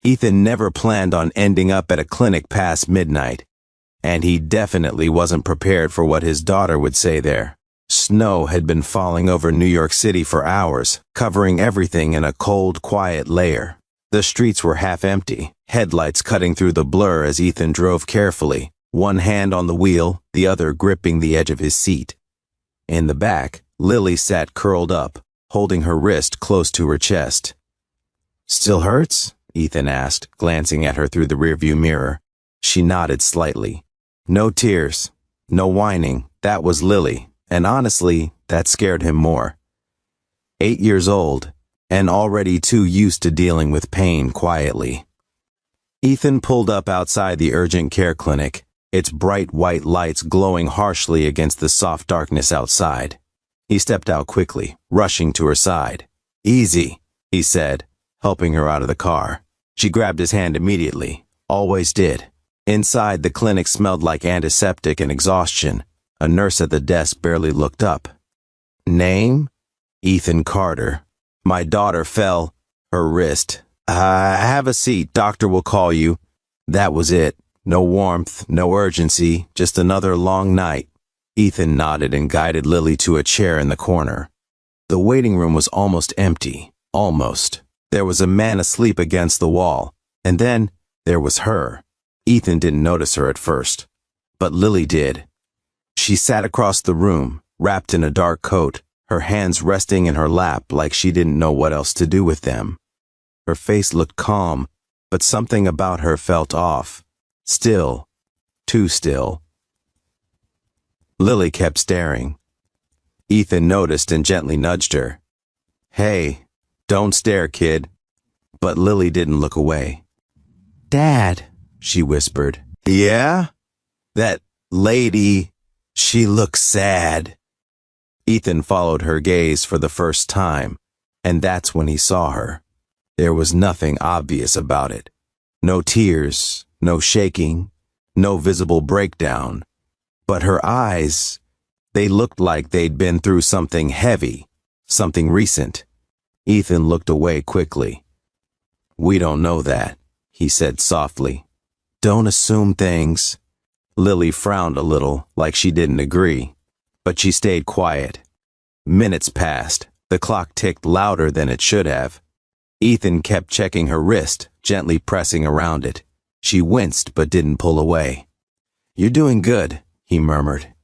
Ethan never planned on ending up at a clinic past midnight, and he definitely wasn't prepared for what his daughter would say there. Snow had been falling over New York City for hours, covering everything in a cold, quiet layer. The streets were half empty, headlights cutting through the blur as Ethan drove carefully, one hand on the wheel, the other gripping the edge of his seat. In the back, Lily sat curled up, holding her wrist close to her chest. "Still hurts?" Ethan asked, glancing at her through the rearview mirror. She nodded slightly. No tears, no whining. That was Lily, and honestly, that scared him more. 8 years old, and already too used to dealing with pain quietly. Ethan pulled up outside the urgent care clinic, its bright white lights glowing harshly against the soft darkness outside. He stepped out quickly, rushing to her side. "Easy," he said, helping her out of the car. She grabbed his hand immediately, always did. Inside, the clinic smelled like antiseptic and exhaustion. A nurse at the desk barely looked up. "Name?" "Ethan Carter. My daughter fell." Her wrist. "Have a seat, doctor will call you." That was it. No warmth, no urgency, just another long night. Ethan nodded and guided Lily to a chair in the corner. The waiting room was almost empty. Almost. There was a man asleep against the wall, and then there was her. Ethan didn't notice her at first, but Lily did. She sat across the room, wrapped in a dark coat, her hands resting in her lap like she didn't know what else to do with them. Her face looked calm, but something about her felt off. Still. Too still. Lily kept staring. Ethan noticed and gently nudged her. "Hey, don't stare, kid." But Lily didn't look away. "Dad," she whispered. "Yeah? That lady, she looks sad." Ethan followed her gaze for the first time, and that's when he saw her. There was nothing obvious about it. No tears, no shaking, no visible breakdown. But her eyes, they looked like they'd been through something heavy, something recent. Ethan looked away quickly. "We don't know that," he said softly. "Don't assume things." Lily frowned a little, like she didn't agree, but she stayed quiet. Minutes passed. The clock ticked louder than it should have. Ethan kept checking her wrist, gently pressing around it. She winced but didn't pull away. "You're doing good," he murmured.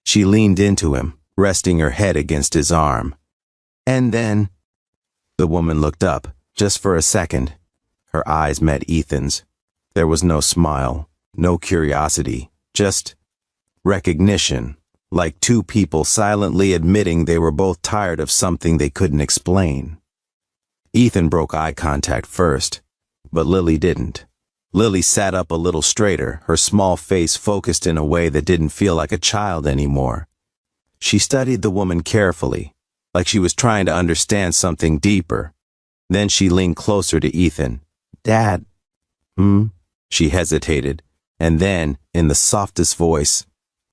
She leaned into him, resting her head against his arm. "And then—" The woman looked up, just for a second. Her eyes met Ethan's. There was no smile, no curiosity, just recognition, like two people silently admitting they were both tired of something they couldn't explain. Ethan broke eye contact first, but Lily didn't. Lily sat up a little straighter, her small face focused in a way that didn't feel like a child anymore. She studied the woman carefully, like she was trying to understand something deeper. Then she leaned closer to Ethan. "Dad." She hesitated, and then, in the softest voice,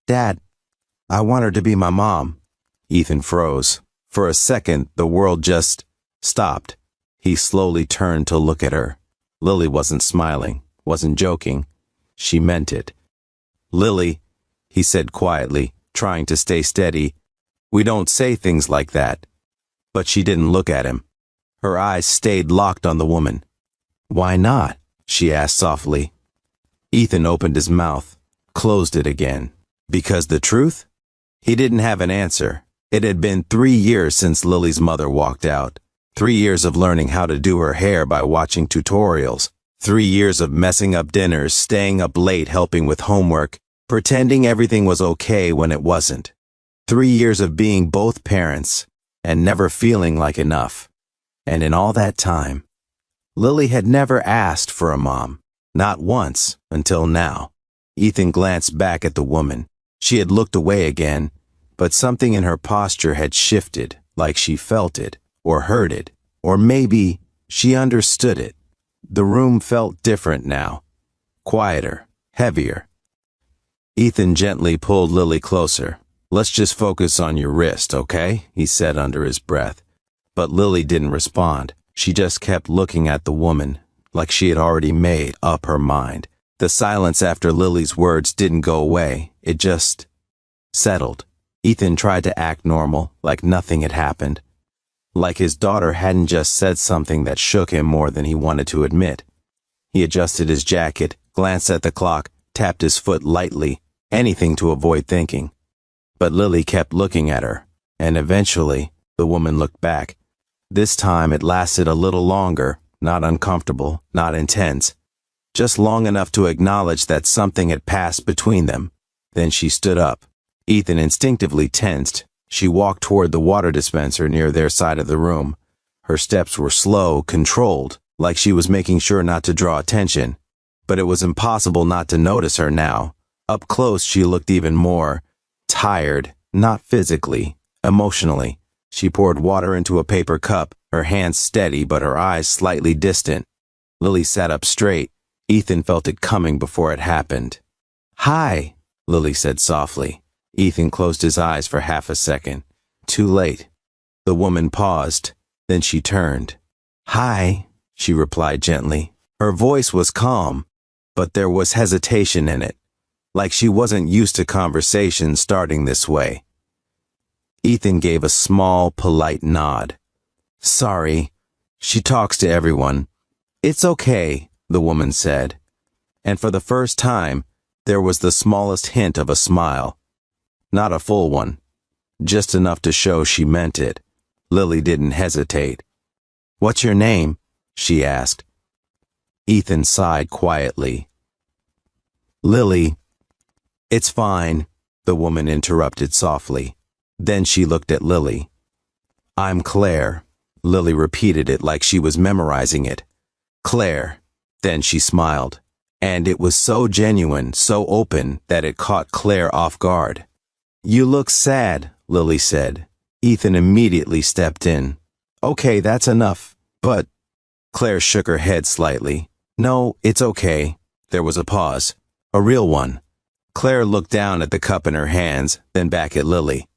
"Dad, I want her to be my mom." Ethan froze. For a second, the world just stopped. He slowly turned to look at her. Lily wasn't smiling, wasn't joking. She meant it. "Lily," he said quietly, trying to stay steady, "we don't say things like that." But she didn't look at him. Her eyes stayed locked on the woman. "Why not?" she asked softly. Ethan opened his mouth, closed it again. Because the truth? He didn't have an answer. It had been 3 years since Lily's mother walked out. 3 years of learning how to do her hair by watching tutorials. 3 years of messing up dinners, staying up late helping with homework, pretending everything was okay when it wasn't. 3 years of being both parents and never feeling like enough. And in all that time, Lily had never asked for a mom. Not once, until now. Ethan glanced back at the woman. She had looked away again, but something in her posture had shifted, like she felt it, or heard it, or maybe she understood it. The room felt different now. Quieter, heavier. Ethan gently pulled Lily closer. "Let's just focus on your wrist, okay?" he said under his breath. But Lily didn't respond. She just kept looking at the woman, like she had already made up her mind. The silence after Lily's words didn't go away. It just settled. Ethan tried to act normal, like nothing had happened. Like his daughter hadn't just said something that shook him more than he wanted to admit. He adjusted his jacket, glanced at the clock, tapped his foot lightly, anything to avoid thinking. But Lily kept looking at her, and eventually, the woman looked back. This time it lasted a little longer, not uncomfortable, not intense. Just long enough to acknowledge that something had passed between them. Then she stood up. Ethan instinctively tensed. She walked toward the water dispenser near their side of the room. Her steps were slow, controlled, like she was making sure not to draw attention. But it was impossible not to notice her now. Up close, she looked even more tired, not physically, emotionally. She poured water into a paper cup, her hands steady but her eyes slightly distant. Lily sat up straight. Ethan felt it coming before it happened. "Hi," Lily said softly. Ethan closed his eyes for half a second. Too late. The woman paused. Then she turned. "Hi," she replied gently. Her voice was calm, but there was hesitation in it, like she wasn't used to conversations starting this way. Ethan gave a small, polite nod. "Sorry. She talks to everyone." "It's okay," the woman said. And for the first time, there was the smallest hint of a smile. Not a full one. Just enough to show she meant it. Lily didn't hesitate. "What's your name?" she asked. Ethan sighed quietly. "Lily." "It's fine," the woman interrupted softly. Then she looked at Lily. "I'm Claire." Lily repeated it like she was memorizing it. "Claire." Then she smiled. And it was so genuine, so open, that it caught Claire off guard. "You look sad," Lily said. Ethan immediately stepped in. "Okay, that's enough. But—" Claire shook her head slightly. "No, it's okay." There was a pause. A real one. Claire looked down at the cup in her hands, then back at Lily.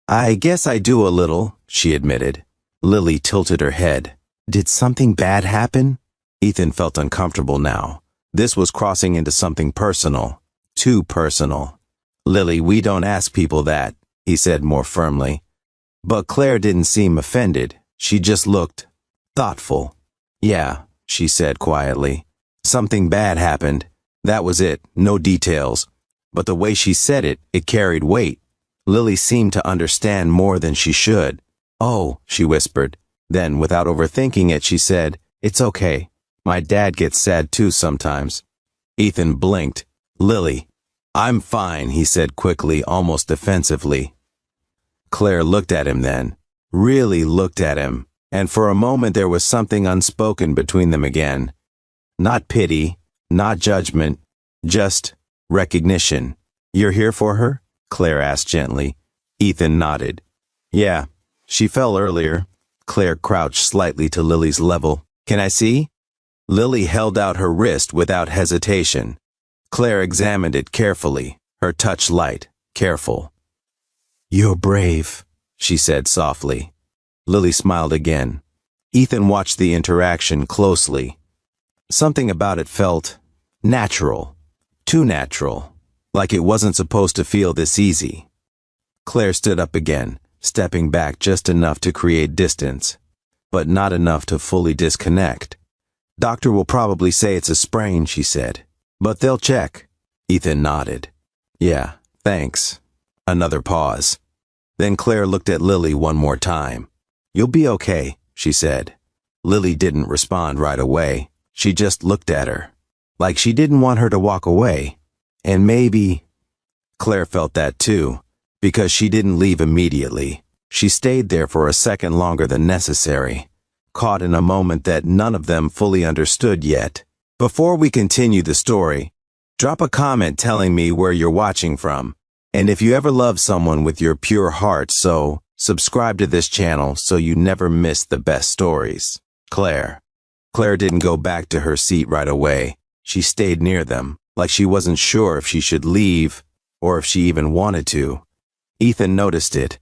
"I guess I do a little," she admitted. Lily tilted her head. "Did something bad happen?" Ethan felt uncomfortable now. This was crossing into something personal. Too personal. "Lily, we don't ask people that," he said more firmly. But Claire didn't seem offended. She just looked thoughtful. "Yeah," she said quietly. "Something bad happened. That was it, no details." But the way she said it, it carried weight. Lily seemed to understand more than she should. "Oh," she whispered. Then, without overthinking it, she said, "It's okay. My dad gets sad too sometimes." Ethan blinked. "Lily." "I'm fine," he said quickly, almost defensively. Claire looked at him then. Really looked at him. And for a moment there was something unspoken between them again. Not pity, not judgment, just recognition. "You're here for her?" Claire asked gently. Ethan nodded. "Yeah, she fell earlier." Claire crouched slightly to Lily's level. "Can I see?" Lily held out her wrist without hesitation. Claire examined it carefully, her touch light, careful. "You're brave," she said softly. Lily smiled again. Ethan watched the interaction closely. Something about it felt natural, too natural, like it wasn't supposed to feel this easy. Claire stood up again, stepping back just enough to create distance, but not enough to fully disconnect. "Doctor will probably say it's a sprain," she said. "But they'll check." Ethan nodded. "Yeah, thanks." Another pause. Then Claire looked at Lily one more time. "You'll be okay," she said. Lily didn't respond right away. She just looked at her, like she didn't want her to walk away. And maybe Claire felt that too, because she didn't leave immediately. She stayed there for a second longer than necessary, caught in a moment that none of them fully understood yet. Before we continue the story, drop a comment telling me where you're watching from. And if you ever love someone with your pure heart, so subscribe to this channel so you never miss the best stories. Claire. Claire didn't go back to her seat right away. She stayed near them, like she wasn't sure if she should leave or if she even wanted to. Ethan noticed it,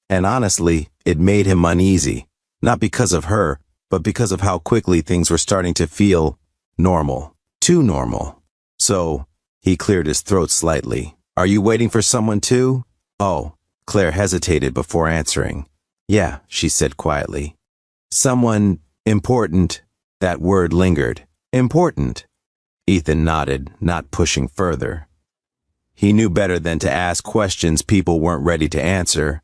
and honestly, it made him uneasy, not because of her, but because of how quickly things were starting to feel Normal. Too normal. So, he cleared his throat slightly. Are you waiting for someone too? Oh, Claire hesitated before answering. Yeah, she said quietly. Someone important. That word lingered. Important. Ethan nodded, not pushing further. He knew better than to ask questions people weren't ready to answer.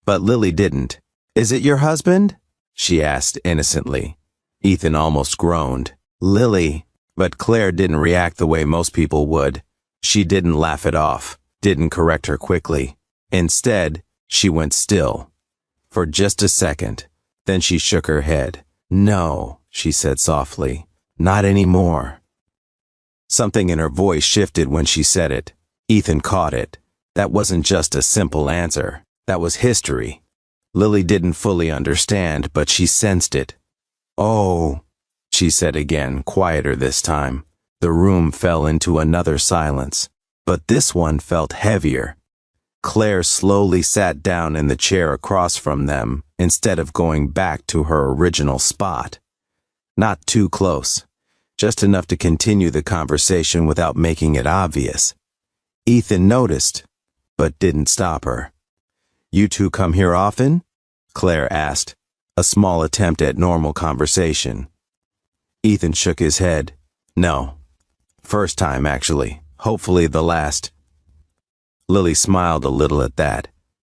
But Lily didn't. Is it your husband? She asked innocently. Ethan almost groaned. Lily. But Claire didn't react the way most people would. She didn't laugh it off, didn't correct her quickly. Instead, she went still. For just a second. Then she shook her head. No, she said softly. Not anymore. Something in her voice shifted when she said it. Ethan caught it. That wasn't just a simple answer. That was history. Lily didn't fully understand, but she sensed it. Oh, she said again, quieter this time. The room fell into another silence, but this one felt heavier. Claire slowly sat down in the chair across from them instead of going back to her original spot. Not too close, just enough to continue the conversation without making it obvious. Ethan noticed, but didn't stop her. You two come here often? Claire asked, a small attempt at normal conversation. Ethan shook his head. No. First time, actually. Hopefully the last. Lily smiled a little at that.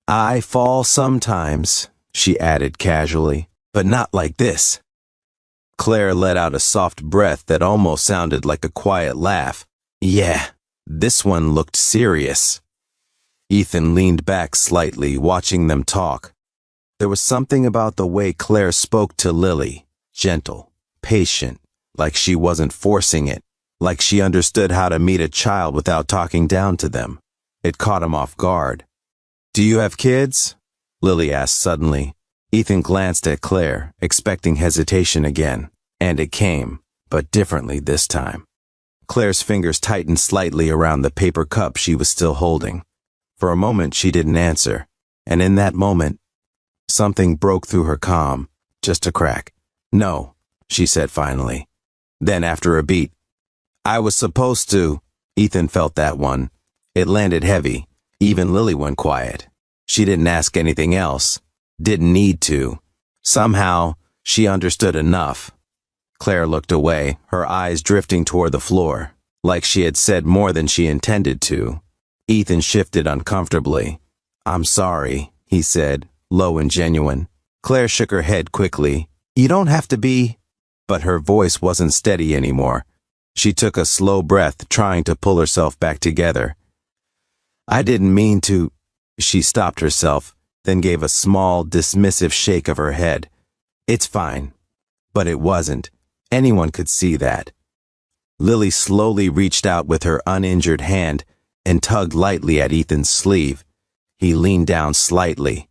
I fall sometimes, she added casually, but not like this. Claire let out a soft breath that almost sounded like a quiet laugh. Yeah, this one looked serious. Ethan leaned back slightly, watching them talk. There was something about the way Claire spoke to Lily, gentle, patient, like she wasn't forcing it, like she understood how to meet a child without talking down to them. It caught him off guard. Do you have kids? Lily asked suddenly. Ethan glanced at Claire, expecting hesitation again, and it came, but differently this time. Claire's fingers tightened slightly around the paper cup she was still holding. For a moment she didn't answer, and in that moment, something broke through her calm, just a crack. No, she said finally. Then after a beat, I was supposed to. Ethan felt that one. It landed heavy. Even Lily went quiet. She didn't ask anything else. Didn't need to. Somehow, she understood enough. Claire looked away, her eyes drifting toward the floor, like she had said more than she intended to. Ethan shifted uncomfortably. I'm sorry, he said, low and genuine. Claire shook her head quickly. You don't have to be. But her voice wasn't steady anymore. She took a slow breath, trying to pull herself back together. I didn't mean to. She stopped herself, then gave a small, dismissive shake of her head. It's fine. But it wasn't. Anyone could see that. Lily slowly reached out with her uninjured hand and tugged lightly at Ethan's sleeve. He leaned down slightly.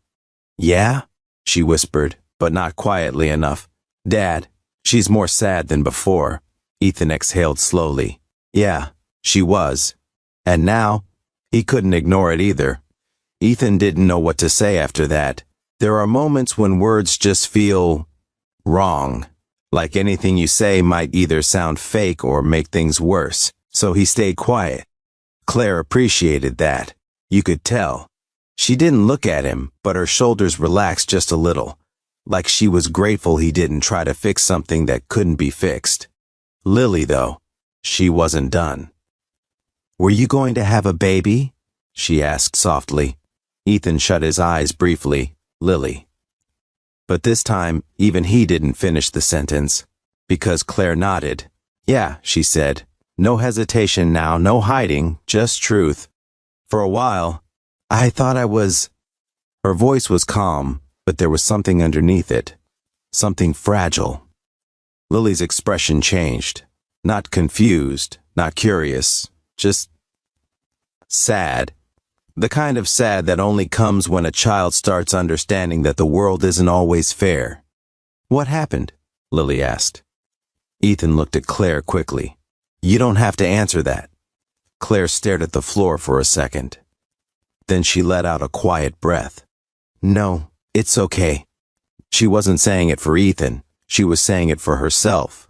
Yeah? She whispered, but not quietly enough. Dad, she's more sad than before. Ethan exhaled slowly. Yeah, she was. And now, he couldn't ignore it either. Ethan didn't know what to say after that. There are moments when words just feel wrong. Like anything you say might either sound fake or make things worse. So he stayed quiet. Claire appreciated that. You could tell. She didn't look at him, but her shoulders relaxed just a little. Like she was grateful he didn't try to fix something that couldn't be fixed. Lily, though, she wasn't done. Were you going to have a baby? She asked softly. Ethan shut his eyes briefly. Lily. But this time, even he didn't finish the sentence, because Claire nodded. Yeah, she said. No hesitation now, no hiding, just truth. For a while, I thought I was... Her voice was calm, but there was something underneath it. Something fragile. Lily's expression changed. Not confused, not curious, just sad. The kind of sad that only comes when a child starts understanding that the world isn't always fair. What happened? Lily asked. Ethan looked at Claire quickly. You don't have to answer that. Claire stared at the floor for a second. Then she let out a quiet breath. No, it's okay. She wasn't saying it for Ethan. She was saying it for herself.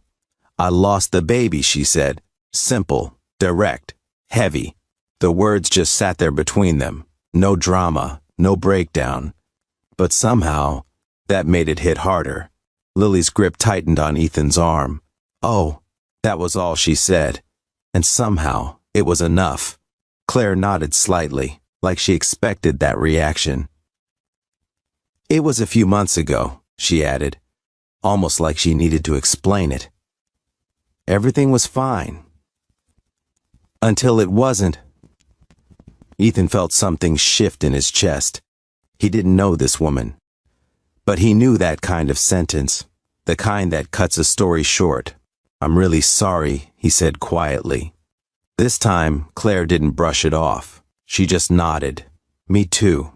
I lost the baby, she said. Simple, direct, heavy. The words just sat there between them. No drama, no breakdown. But somehow, that made it hit harder. Lily's grip tightened on Ethan's arm. Oh, that was all she said. And somehow, it was enough. Claire nodded slightly, like she expected that reaction. It was a few months ago, she added, almost like she needed to explain it. Everything was fine. Until it wasn't. Ethan felt something shift in his chest. He didn't know this woman. But he knew that kind of sentence, the kind that cuts a story short. I'm really sorry, he said quietly. This time, Claire didn't brush it off. She just nodded. Me too.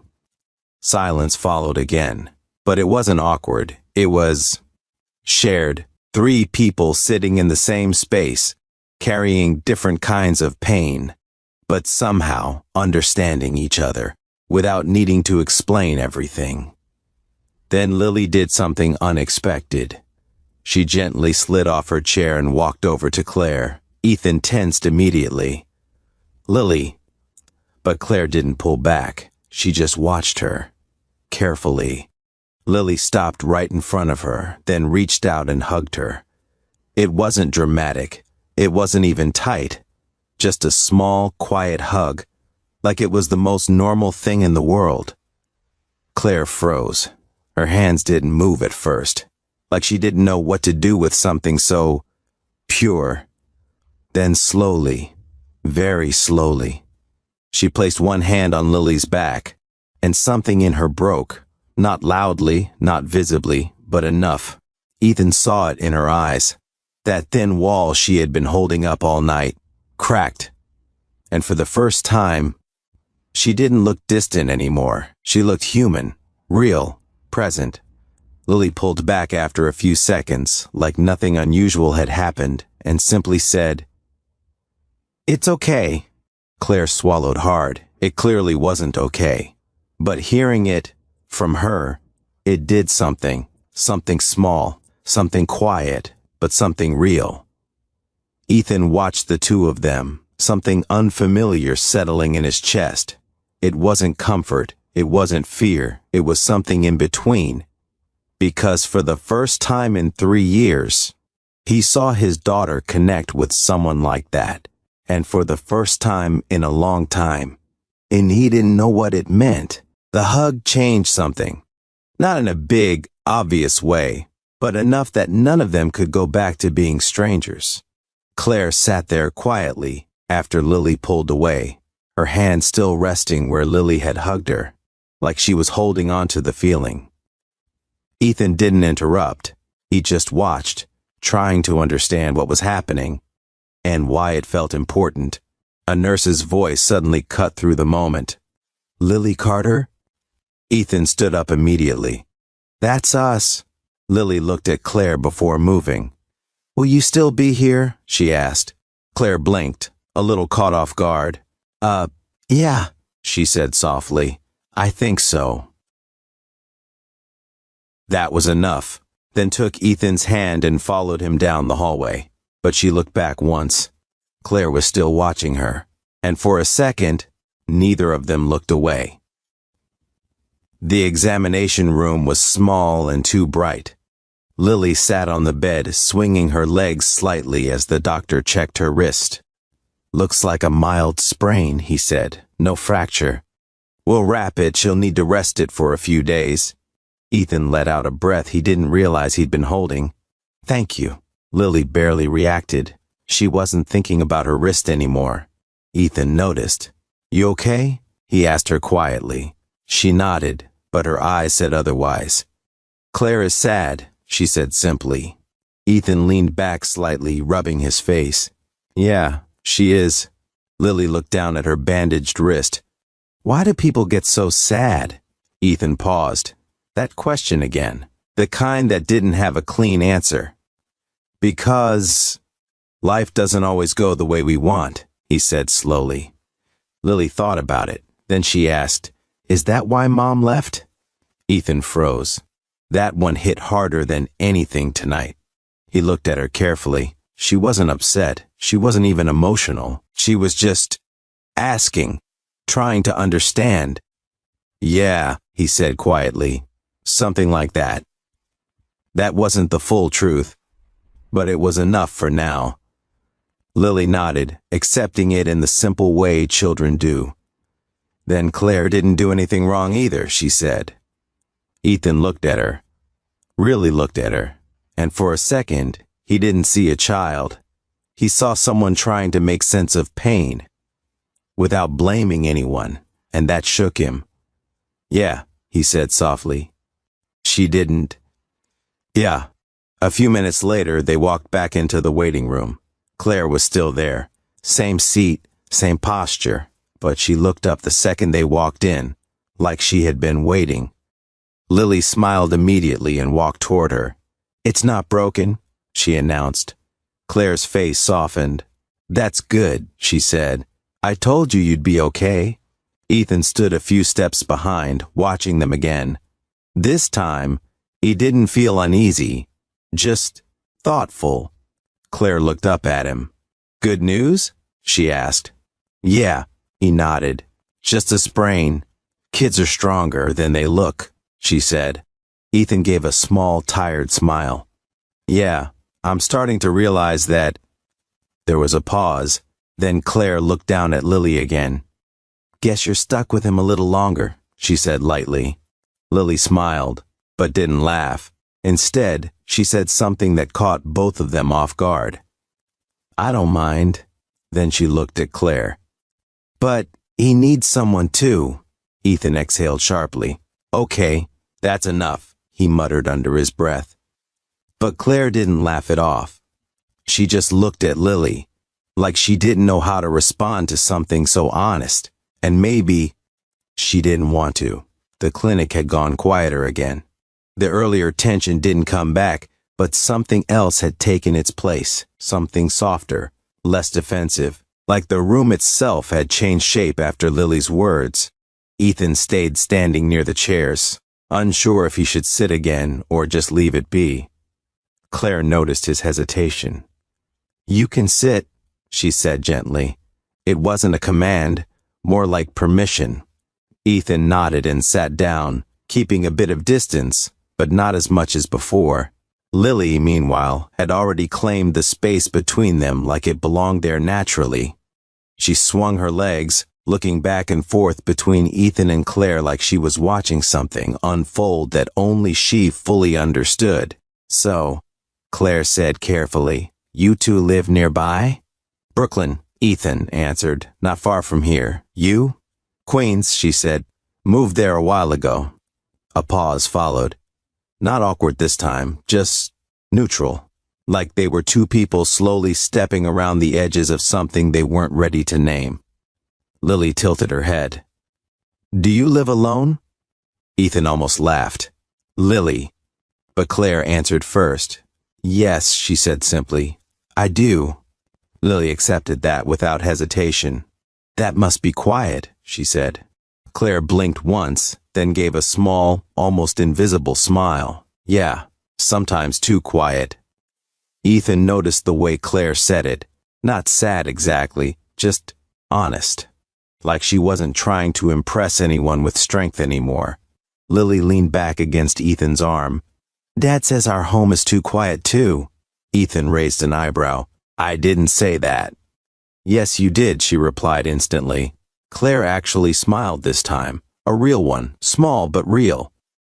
Silence followed again, but it wasn't awkward. It was shared. 3 people sitting in the same space, carrying different kinds of pain, but somehow understanding each other without needing to explain everything. Then Lily did something unexpected. She gently slid off her chair and walked over to Claire. Ethan tensed immediately. Lily. But Claire didn't pull back. She just watched her. Carefully. Lily stopped right in front of her, then reached out and hugged her. It wasn't dramatic. It wasn't even tight. Just a small, quiet hug, like it was the most normal thing in the world. Claire froze. Her hands didn't move at first, like she didn't know what to do with something so pure. Then slowly, very slowly, she placed one hand on Lily's back, and something in her broke, not loudly, not visibly, but enough. Ethan saw it in her eyes. That thin wall she had been holding up all night cracked, and for the first time, she didn't look distant anymore. She looked human, real, present. Lily pulled back after a few seconds, like nothing unusual had happened, and simply said, "It's okay." Claire swallowed hard. It clearly wasn't okay. But hearing it from her, it did something small, something quiet, but something real. Ethan watched the two of them, something unfamiliar settling in his chest. It wasn't comfort, it wasn't fear, it was something in between. Because for the first time in 3 years, he saw his daughter connect with someone like that. And for the first time in a long time. And he didn't know what it meant. The hug changed something. Not in a big, obvious way, but enough that none of them could go back to being strangers. Claire sat there quietly after Lily pulled away, her hand still resting where Lily had hugged her, like she was holding on to the feeling. Ethan didn't interrupt. He just watched, trying to understand what was happening and why it felt important. A nurse's voice suddenly cut through the moment. "Lily Carter?" Ethan stood up immediately. "That's us." Lily looked at Claire before moving. "Will you still be here?" she asked. Claire blinked, a little caught off guard. Yeah," she said softly. "I think so." That was enough, then took Ethan's hand and followed him down the hallway. But she looked back once. Claire was still watching her, and for a second, neither of them looked away. The examination room was small and too bright. Lily sat on the bed, swinging her legs slightly as the doctor checked her wrist. "Looks like a mild sprain," he said. "No fracture. We'll wrap it. She'll need to rest it for a few days." Ethan let out a breath he didn't realize he'd been holding. "Thank you." Lily barely reacted. She wasn't thinking about her wrist anymore. Ethan noticed. "You okay?" he asked her quietly. She nodded, but her eyes said otherwise. "Claire is sad," she said simply. Ethan leaned back slightly, rubbing his face. "Yeah, she is." Lily looked down at her bandaged wrist. "Why do people get so sad?" Ethan paused. That question again, the kind that didn't have a clean answer. "Because life doesn't always go the way we want," he said slowly. Lily thought about it. Then she asked, "Is that why Mom left?" Ethan froze. That one hit harder than anything tonight. He looked at her carefully. She wasn't upset. She wasn't even emotional. She was just asking, trying to understand. Yeah, he said quietly. Something like that. That wasn't the full truth, but it was enough for now. Lily nodded, accepting it in the simple way children do. Then Claire didn't do anything wrong either, she said. Ethan looked at her, really looked at her, and for a second, he didn't see a child. He saw someone trying to make sense of pain, without blaming anyone, and that shook him. Yeah, he said softly. She didn't. Yeah. A few minutes later, they walked back into the waiting room. Claire was still there. Same seat, same posture, but she looked up the second they walked in, like she had been waiting. Lily smiled immediately and walked toward her. It's not broken, she announced. Claire's face softened. That's good, she said. I told you you'd be okay. Ethan stood a few steps behind, watching them again. This time, he didn't feel uneasy, just thoughtful. Claire looked up at him. Good news? She asked. Yeah, he nodded. Just a sprain. Kids are stronger than they look, she said. Ethan gave a small, tired smile. Yeah, I'm starting to realize that. There was a pause. Then Claire looked down at Lily again. Guess you're stuck with him a little longer, she said lightly. Lily smiled, but didn't laugh. Instead, she said something that caught both of them off guard. I don't mind. Then she looked at Claire. But he needs someone too. Ethan exhaled sharply. Okay, that's enough, he muttered under his breath. But Claire didn't laugh it off. She just looked at Lily, like she didn't know how to respond to something so honest, and maybe she didn't want to. The clinic had gone quieter again. The earlier tension didn't come back, but something else had taken its place, something softer, less defensive, like the room itself had changed shape after Lily's words. Ethan stayed standing near the chairs, unsure if he should sit again or just leave it be. Claire noticed his hesitation. You can sit, she said gently. It wasn't a command, more like permission. Ethan nodded and sat down, keeping a bit of distance, but not as much as before. Lily, meanwhile, had already claimed the space between them like it belonged there naturally. She swung her legs, looking back and forth between Ethan and Claire like she was watching something unfold that only she fully understood. So, Claire said carefully, You two live nearby? Brooklyn, Ethan answered, not far from here. You? Queens, she said. Moved there a while ago. A pause followed. Not awkward this time, just neutral, like they were two people slowly stepping around the edges of something they weren't ready to name. Lily tilted her head. Do you live alone? Ethan almost laughed. Lily. But Claire answered first. Yes, she said simply. I do. Lily accepted that without hesitation. That must be quiet, she said. Claire blinked once, then gave a small, almost invisible smile. Yeah, sometimes too quiet. Ethan noticed the way Claire said it. Not sad exactly, just honest. Like she wasn't trying to impress anyone with strength anymore. Lily leaned back against Ethan's arm. Dad says our home is too quiet too. Ethan raised an eyebrow. I didn't say that. Yes, you did, she replied instantly. Claire actually smiled this time. A real one, small but real.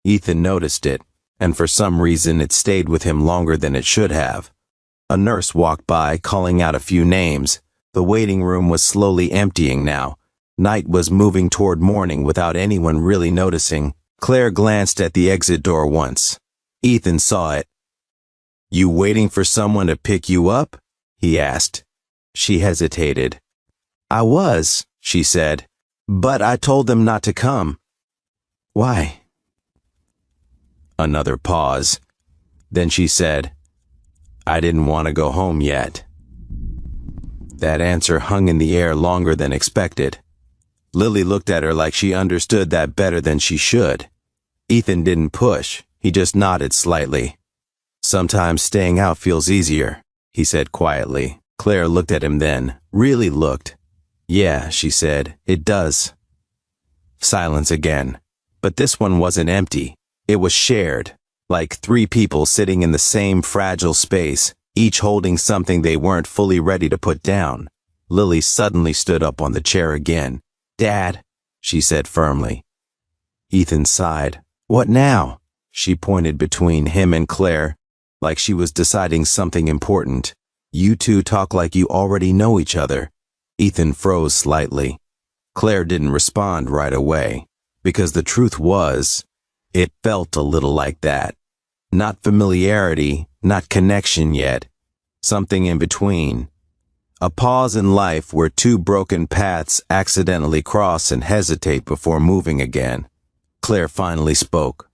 Ethan noticed it, and for some reason it stayed with him longer than it should have. A nurse walked by, calling out a few names. The waiting room was slowly emptying now. Night was moving toward morning without anyone really noticing. Claire glanced at the exit door once. Ethan saw it. You waiting for someone to pick you up? He asked. She hesitated. I was, she said, but I told them not to come. Why? Another pause. Then she said, I didn't want to go home yet. That answer hung in the air longer than expected. Lily looked at her like she understood that better than she should. Ethan didn't push, he just nodded slightly. Sometimes staying out feels easier, he said quietly. Claire looked at him then, really looked. Yeah, she said, it does. Silence again. But this one wasn't empty. It was shared, like three people sitting in the same fragile space, each holding something they weren't fully ready to put down. Lily suddenly stood up on the chair again. Dad, she said firmly. Ethan sighed. What now? She pointed between him and Claire, like she was deciding something important. You two talk like you already know each other. Ethan froze slightly. Claire didn't respond right away, because the truth was, it felt a little like that. Not familiarity, not connection yet. Something in between. A pause in life where two broken paths accidentally cross and hesitate before moving again. Claire finally spoke.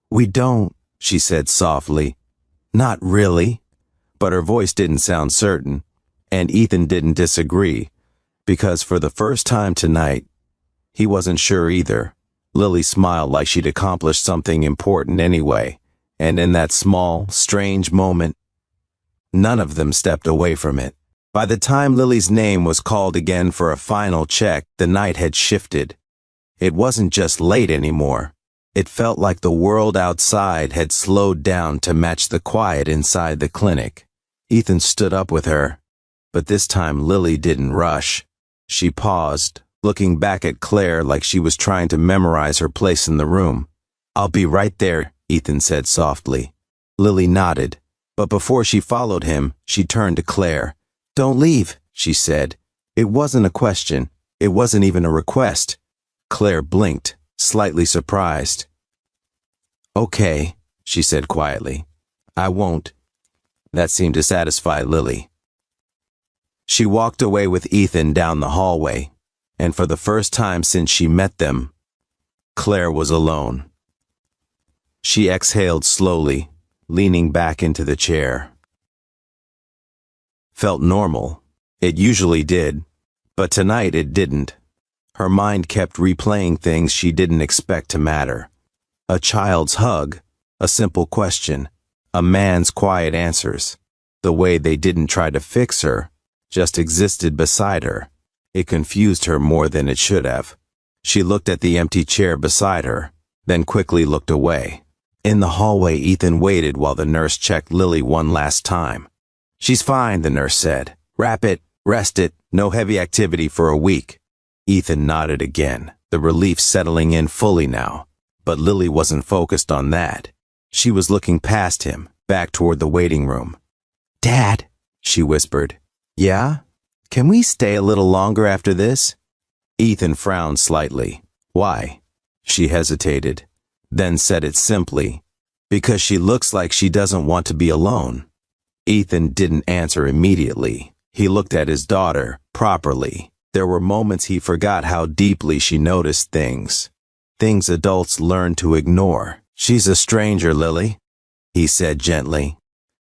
We don't, she said softly. Not really. But her voice didn't sound certain, and Ethan didn't disagree, because for the first time tonight, he wasn't sure either. Lily smiled like she'd accomplished something important anyway, and in that small, strange moment, none of them stepped away from it. By the time Lily's name was called again for a final check, the night had shifted. It wasn't just late anymore. It felt like the world outside had slowed down to match the quiet inside the clinic. Ethan stood up with her, but this time Lily didn't rush. She paused, looking back at Claire like she was trying to memorize her place in the room. I'll be right there, Ethan said softly. Lily nodded, but before she followed him, she turned to Claire. Don't leave, she said. It wasn't a question. It wasn't even a request. Claire blinked, slightly surprised. Okay, she said quietly. I won't. That seemed to satisfy Lily. She walked away with Ethan down the hallway, and for the first time since she met them, Claire was alone. She exhaled slowly, leaning back into the chair. Felt normal. It usually did, but tonight it didn't. Her mind kept replaying things she didn't expect to matter. A child's hug, a simple question, a man's quiet answers. The way they didn't try to fix her, just existed beside her. It confused her more than it should have. She looked at the empty chair beside her, then quickly looked away. In the hallway, Ethan waited while the nurse checked Lily one last time. She's fine, the nurse said. Wrap it, rest it, no heavy activity for a week. Ethan nodded again, the relief settling in fully now. But Lily wasn't focused on that. She was looking past him, back toward the waiting room. Dad, she whispered. Yeah? Can we stay a little longer after this? Ethan frowned slightly. Why? She hesitated, then said it simply. Because she looks like she doesn't want to be alone. Ethan didn't answer immediately. He looked at his daughter, properly. There were moments he forgot how deeply she noticed things. Things adults learn to ignore. She's a stranger, Lily, he said gently.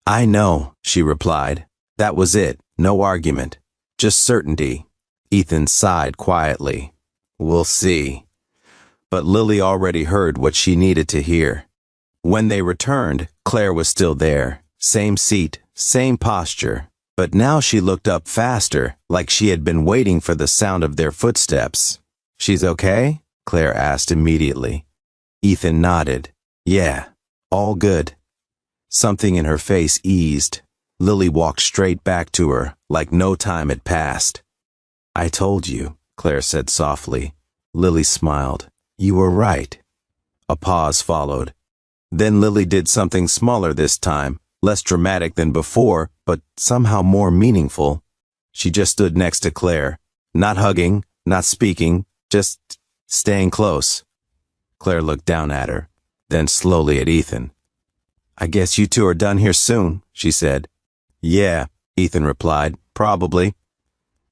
I know, she replied. That was it, no argument. Just certainty. Ethan sighed quietly. We'll see. But Lily already heard what she needed to hear. When they returned, Claire was still there. Same seat, same posture. But now she looked up faster, like she had been waiting for the sound of their footsteps. She's okay? Claire asked immediately. Ethan nodded. Yeah, all good. Something in her face eased. Lily walked straight back to her, like no time had passed. I told you, Claire said softly. Lily smiled. You were right. A pause followed. Then Lily did something smaller this time, less dramatic than before, but somehow more meaningful. She just stood next to Claire, not hugging, not speaking, just staying close. Claire looked down at her, then slowly at Ethan. I guess you two are done here soon, she said. Yeah, Ethan replied, probably.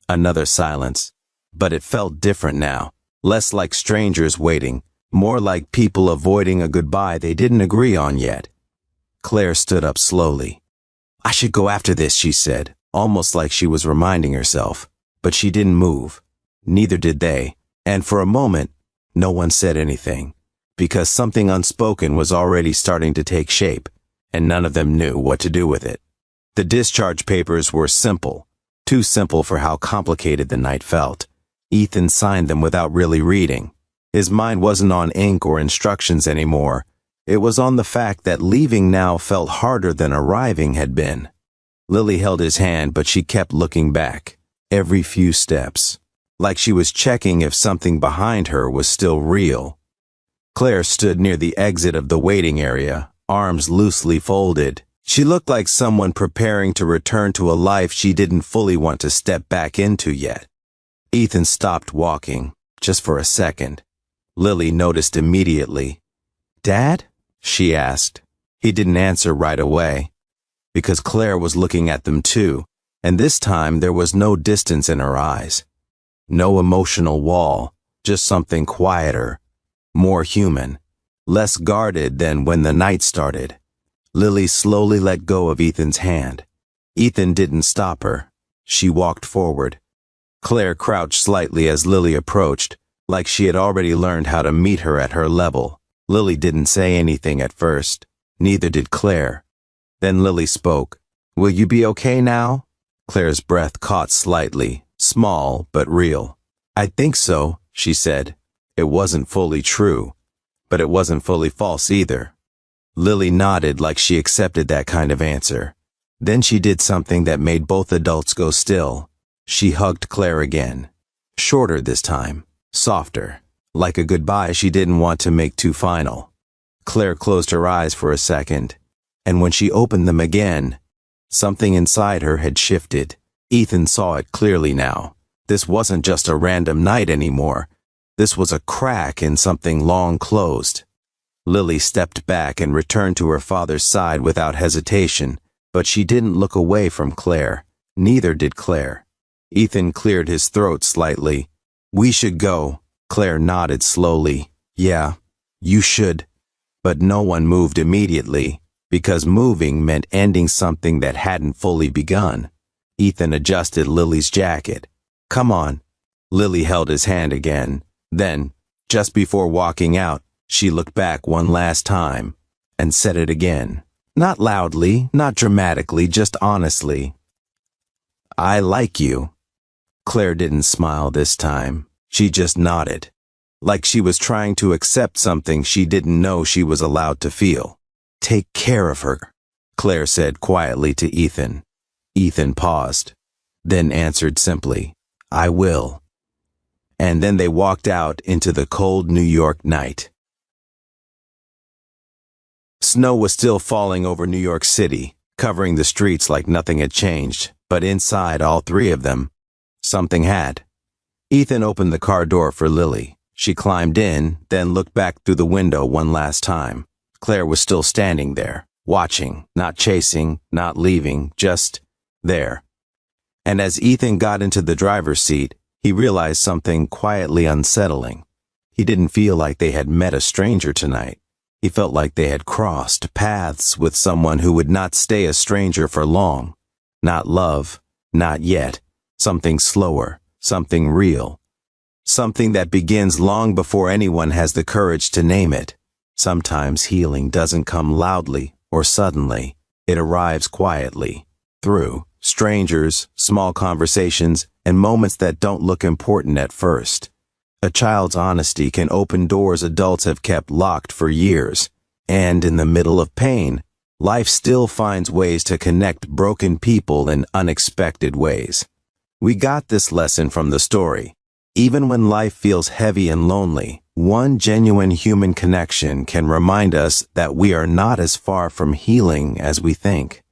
Another silence, but it felt different now, less like strangers waiting, more like people avoiding a goodbye they didn't agree on yet. Claire stood up slowly. I should go after this, she said, almost like she was reminding herself. But she didn't move. Neither did they. And for a moment, no one said anything, because something unspoken was already starting to take shape, and none of them knew what to do with it. The discharge papers were simple, too simple for how complicated the night felt. Ethan signed them without really reading. His mind wasn't on ink or instructions anymore. It was on the fact that leaving now felt harder than arriving had been. Lily held his hand, but she kept looking back, every few steps, like she was checking if something behind her was still real. Claire stood near the exit of the waiting area, arms loosely folded. She looked like someone preparing to return to a life she didn't fully want to step back into yet. Ethan stopped walking, just for a second. Lily noticed immediately. "Dad?" she asked. He didn't answer right away, because Claire was looking at them too, and this time there was no distance in her eyes. No emotional wall, just something quieter, more human, less guarded than when the night started. Lily slowly let go of Ethan's hand. Ethan didn't stop her. She walked forward. Claire crouched slightly as Lily approached, like she had already learned how to meet her at her level. Lily didn't say anything at first. Neither did Claire. Then Lily spoke. "Will you be okay now?" Claire's breath caught slightly, small but real. "I think so," she said. It wasn't fully true, but it wasn't fully false either. Lily nodded like she accepted that kind of answer. Then she did something that made both adults go still. She hugged Claire again. Shorter this time, softer, like a goodbye she didn't want to make too final. Claire closed her eyes for a second, and when she opened them again, something inside her had shifted. Ethan saw it clearly now. This wasn't just a random night anymore. This was a crack in something long closed. Lily stepped back and returned to her father's side without hesitation, but she didn't look away from Claire. Neither did Claire. Ethan cleared his throat slightly. "We should go." Claire nodded slowly. "Yeah, you should." But no one moved immediately, because moving meant ending something that hadn't fully begun. Ethan adjusted Lily's jacket. "Come on." Lily held his hand again. Then, just before walking out, she looked back one last time and said it again. Not loudly, not dramatically, just honestly. "I like you." Claire didn't smile this time. She just nodded, like she was trying to accept something she didn't know she was allowed to feel. "Take care of her," Claire said quietly to Ethan. Ethan paused, then answered simply, "I will." And then they walked out into the cold New York night. Snow was still falling over New York City, covering the streets like nothing had changed, but inside all three of them, something had. Ethan opened the car door for Lily. She climbed in, then looked back through the window one last time. Claire was still standing there, watching, not chasing, not leaving, just there. And as Ethan got into the driver's seat, he realized something quietly unsettling. He didn't feel like they had met a stranger tonight. He felt like they had crossed paths with someone who would not stay a stranger for long. Not love, not yet. Something slower, something real. Something that begins long before anyone has the courage to name it. Sometimes healing doesn't come loudly or suddenly. It arrives quietly, through strangers, small conversations, and moments that don't look important at first. A child's honesty can open doors adults have kept locked for years. And in the middle of pain, life still finds ways to connect broken people in unexpected ways. We got this lesson from the story. Even when life feels heavy and lonely, one genuine human connection can remind us that we are not as far from healing as we think.